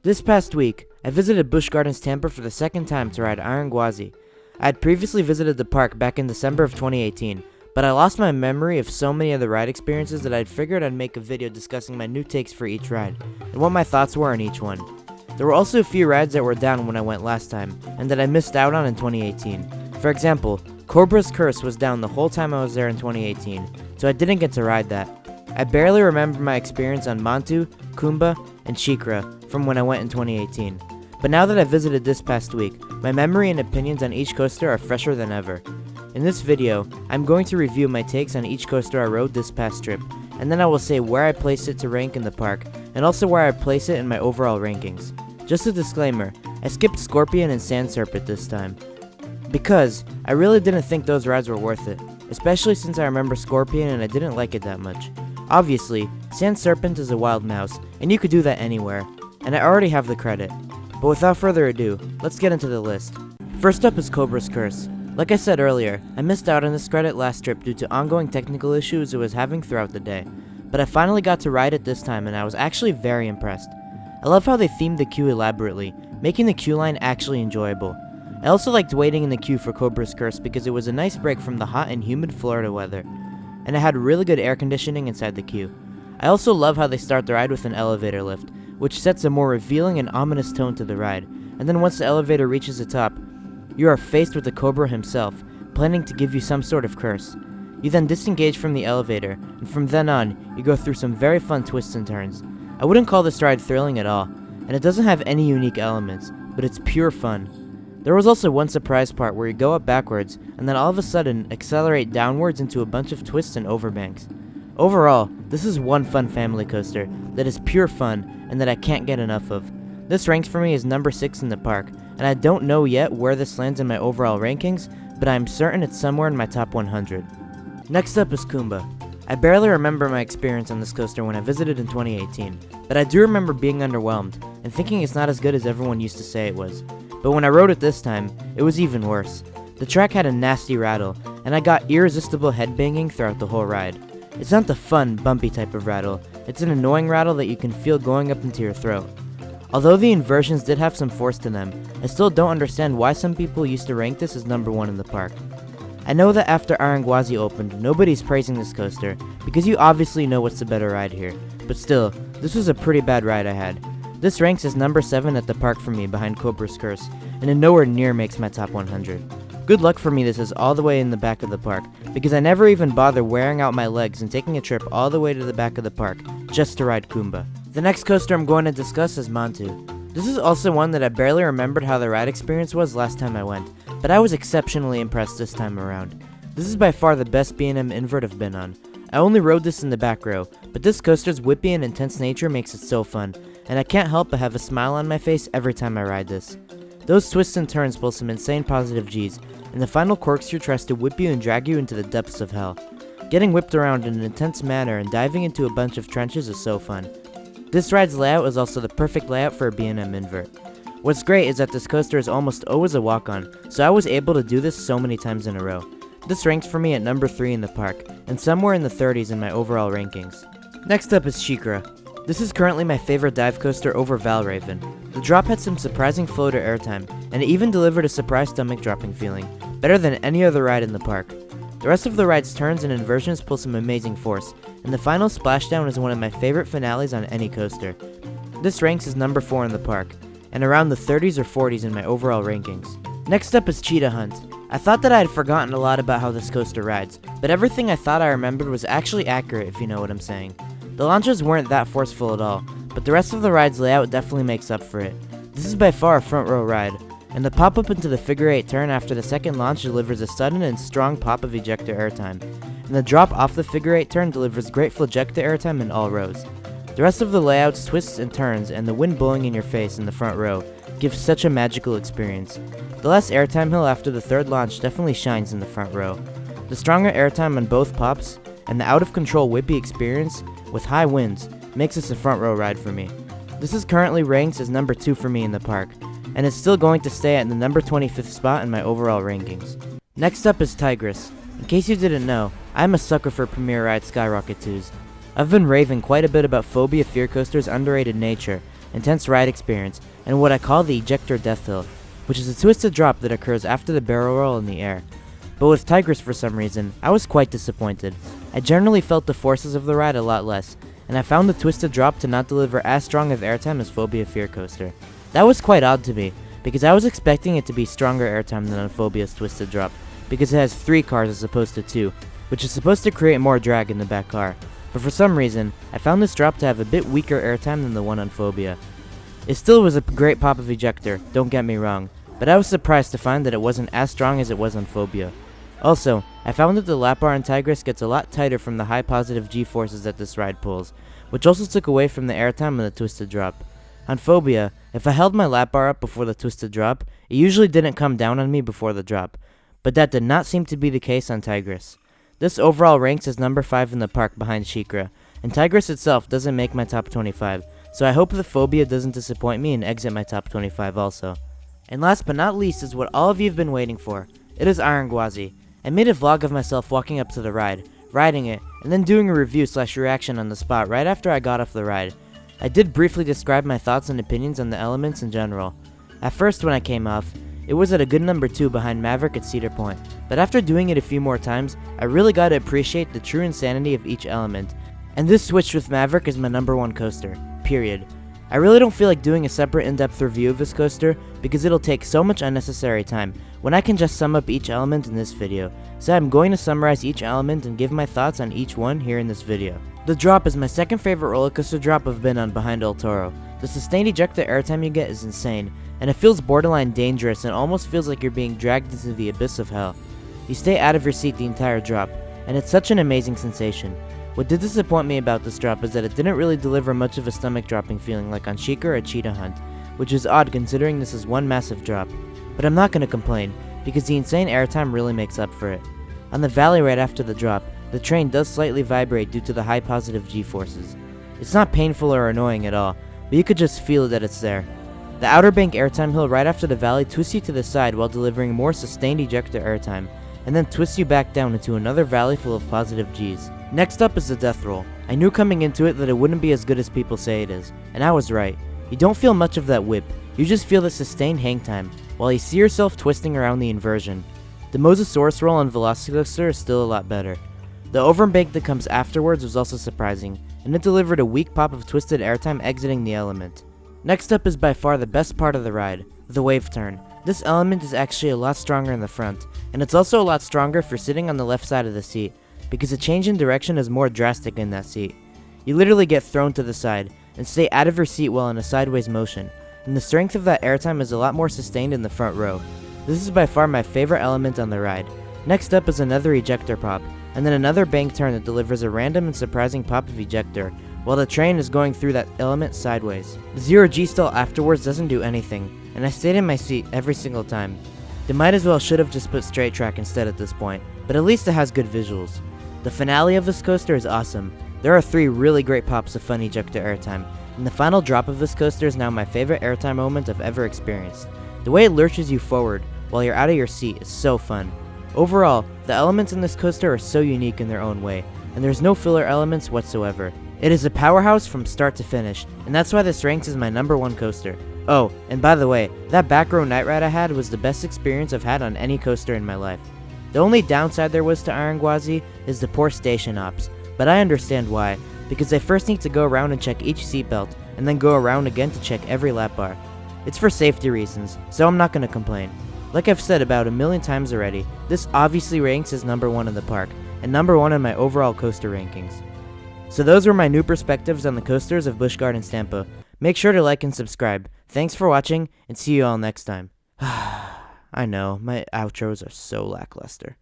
This past week, I visited Busch Gardens Tampa for the second time to ride Gwazi. I had previously visited the park back in December of 2018, but I lost my memory of so many of the ride experiences that I'd figured I'd make a video discussing my new takes for each ride, and what my thoughts were on each one. There were also a few rides that were down when I went last time, and that I missed out on in 2018. For example, Cobra's Curse was down the whole time I was there in 2018, so I didn't get to ride that. I barely remember my experience on Montu, Kumba, and SheiKra from when I went in 2018. But now that I visited this past week, my memory and opinions on each coaster are fresher than ever. In this video, I'm going to review my takes on each coaster I rode this past trip, and then I will say where I place it to rank in the park, and also where I place it in my overall rankings. Just a disclaimer, I skipped Scorpion and Sand Serpent this time, because I really didn't think those rides were worth it, especially since I remember Scorpion and I didn't like it that much. Obviously, Sand Serpent is a wild mouse, and you could do that anywhere, and I already have the credit. But without further ado, let's get into the list. First up is Cobra's Curse. Like I said earlier, I missed out on this credit last trip due to ongoing technical issues it was having throughout the day, but I finally got to ride it this time and I was actually very impressed. I love how they themed the queue elaborately, making the queue line actually enjoyable. I also liked waiting in the queue for Cobra's Curse because it was a nice break from the hot and humid Florida weather, and it had really good air conditioning inside the queue. I also love how they start the ride with an elevator lift, which sets a more revealing and ominous tone to the ride, and then once the elevator reaches the top, you are faced with the Cobra himself, planning to give you some sort of curse. You then disengage from the elevator, and from then on, you go through some very fun twists and turns. I wouldn't call this ride thrilling at all, and it doesn't have any unique elements, but it's pure fun. There was also one surprise part where you go up backwards, and then all of a sudden accelerate downwards into a bunch of twists and overbanks. Overall, this is one fun family coaster that is pure fun and that I can't get enough of. This ranks for me as number 6 in the park, and I don't know yet where this lands in my overall rankings, but I am certain it's somewhere in my top 100. Next up is Kumba. I barely remember my experience on this coaster when I visited in 2018, but I do remember being underwhelmed and thinking it's not as good as everyone used to say it was. But when I rode it this time, it was even worse. The track had a nasty rattle, and I got irresistible headbanging throughout the whole ride. It's not the fun, bumpy type of rattle, it's an annoying rattle that you can feel going up into your throat. Although the inversions did have some force to them, I still don't understand why some people used to rank this as number 1 in the park. I know that after Gwazi opened, nobody's praising this coaster, because you obviously know what's the better ride here, but still, this was a pretty bad ride I had. This ranks as number 7 at the park for me behind Cobra's Curse, and it nowhere near makes my top 100. Good luck for me this is all the way in the back of the park, because I never even bother wearing out my legs and taking a trip all the way to the back of the park, just to ride Kumba. The next coaster I'm going to discuss is Montu. This is also one that I barely remembered how the ride experience was last time I went, but I was exceptionally impressed this time around. This is by far the best B&M invert I've been on. I only rode this in the back row, but this coaster's whippy and intense nature makes it so fun, and I can't help but have a smile on my face every time I ride this. Those twists and turns pull some insane positive G's, and the final corkscrew tries to whip you and drag you into the depths of hell. Getting whipped around in an intense manner and diving into a bunch of trenches is so fun. This ride's layout is also the perfect layout for a B&M invert. What's great is that this coaster is almost always a walk-on, so I was able to do this so many times in a row. This ranks for me at number 3 in the park, and somewhere in the 30s in my overall rankings. Next up is SheiKra. This is currently my favorite dive coaster over Valraven. The drop had some surprising flow to airtime, and it even delivered a surprise stomach dropping feeling, better than any other ride in the park. The rest of the ride's turns and inversions pull some amazing force, and the final splashdown is one of my favorite finales on any coaster. This ranks as number 4 in the park, and around the 30s or 40s in my overall rankings. Next up is Cheetah Hunt. I thought that I had forgotten a lot about how this coaster rides, but everything I thought I remembered was actually accurate if you know what I'm saying. The launches weren't that forceful at all, but the rest of the ride's layout definitely makes up for it. This is by far a front row ride, and the pop up into the figure 8 turn after the second launch delivers a sudden and strong pop of ejector airtime, and the drop off the figure 8 turn delivers great flagecta airtime in all rows. The rest of the layouts, twists and turns, and the wind blowing in your face in the front row give such a magical experience. The less airtime hill after the third launch definitely shines in the front row. The stronger airtime on both pops, and the out of control whippy experience with high winds makes this a front row ride for me. This is currently ranked as number 2 for me in the park, and is still going to stay at the number 25th spot in my overall rankings. Next up is Tigris. In case you didn't know, I'm a sucker for Premier Ride Skyrocket 2s. I've been raving quite a bit about Phobia Fear Coaster's underrated nature, intense ride experience, and what I call the ejector death hill, which is a twisted drop that occurs after the barrel roll in the air. But with Tigris, for some reason, I was quite disappointed. I generally felt the forces of the ride a lot less, and I found the twisted drop to not deliver as strong of airtime as Phobia Fear Coaster. That was quite odd to me, because I was expecting it to be stronger airtime than on Phobia's twisted drop, because it has 3 cars as opposed to 2, which is supposed to create more drag in the back car. But for some reason, I found this drop to have a bit weaker airtime than the one on Phobia. It still was a great pop of ejector, don't get me wrong, but I was surprised to find that it wasn't as strong as it was on Phobia. Also, I found that the lap bar on Tigris gets a lot tighter from the high positive G-forces that this ride pulls, which also took away from the airtime on the twisted drop. On Phobia, if I held my lap bar up before the twisted drop, it usually didn't come down on me before the drop, but that did not seem to be the case on Tigris. This overall ranks as number 5 in the park behind SheiKra, and Tigris itself doesn't make my top 25, so I hope the Phobia doesn't disappoint me and exit my top 25 also. And last but not least is what all of you have been waiting for. It is Gwazi. I made a vlog of myself walking up to the ride, riding it, and then doing a review/reaction on the spot right after I got off the ride. I did briefly describe my thoughts and opinions on the elements in general. At first when I came off, it was at a good number 2 behind Maverick at Cedar Point, but after doing it a few more times, I really got to appreciate the true insanity of each element, and this switch with Maverick is my number 1 coaster, period. I really don't feel like doing a separate in-depth review of this coaster because it'll take so much unnecessary time when I can just sum up each element in this video, so I'm going to summarize each element and give my thoughts on each one here in this video. The drop is my second favorite roller coaster drop I've been on behind El Toro. The sustained ejector airtime you get is insane, and it feels borderline dangerous and almost feels like you're being dragged into the abyss of hell. You stay out of your seat the entire drop, and it's such an amazing sensation. What did disappoint me about this drop is that it didn't really deliver much of a stomach dropping feeling like on SheiKra or Cheetah Hunt, which is odd considering this is one massive drop. But I'm not going to complain, because the insane airtime really makes up for it. On the valley right after the drop, the train does slightly vibrate due to the high positive G-forces. It's not painful or annoying at all, but you could just feel that it's there. The Outer Bank airtime hill right after the valley twists you to the side while delivering more sustained ejector airtime, and then twists you back down into another valley full of positive Gs. Next up is the death roll. I knew coming into it that it wouldn't be as good as people say it is, and I was right. You don't feel much of that whip, you just feel the sustained hang time, while you see yourself twisting around the inversion. The Mosasaurus roll on Velocicoaster is still a lot better. The overbank that comes afterwards was also surprising, and it delivered a weak pop of twisted airtime exiting the element. Next up is by far the best part of the ride, the wave turn. This element is actually a lot stronger in the front, and it's also a lot stronger for sitting on the left side of the seat, because the change in direction is more drastic in that seat. You literally get thrown to the side, and stay out of your seat while in a sideways motion, and the strength of that airtime is a lot more sustained in the front row. This is by far my favorite element on the ride. Next up is another ejector pop, and then another bank turn that delivers a random and surprising pop of ejector, while the train is going through that element sideways. The 0G stall afterwards doesn't do anything, and I stayed in my seat every single time. They might as well should have just put straight track instead at this point, but at least it has good visuals. The finale of this coaster is awesome. There are 3 really great pops of fun ejector airtime, and the final drop of this coaster is now my favorite airtime moment I've ever experienced. The way it lurches you forward while you're out of your seat is so fun. Overall, the elements in this coaster are so unique in their own way, and there's no filler elements whatsoever. It is a powerhouse from start to finish, and that's why this ranks as my number 1 coaster. Oh, and by the way, that back row night ride I had was the best experience I've had on any coaster in my life. The only downside there was to Gwazi is the poor station ops, but I understand why, because they first need to go around and check each seatbelt, and then go around again to check every lap bar. It's for safety reasons, so I'm not going to complain. Like I've said about a million times already, this obviously ranks as number 1 in the park, and number 1 in my overall coaster rankings. So those were my new perspectives on the coasters of Busch Gardens Tampa. Make sure to like and subscribe. Thanks for watching, and see you all next time. I know, my outros are so lackluster.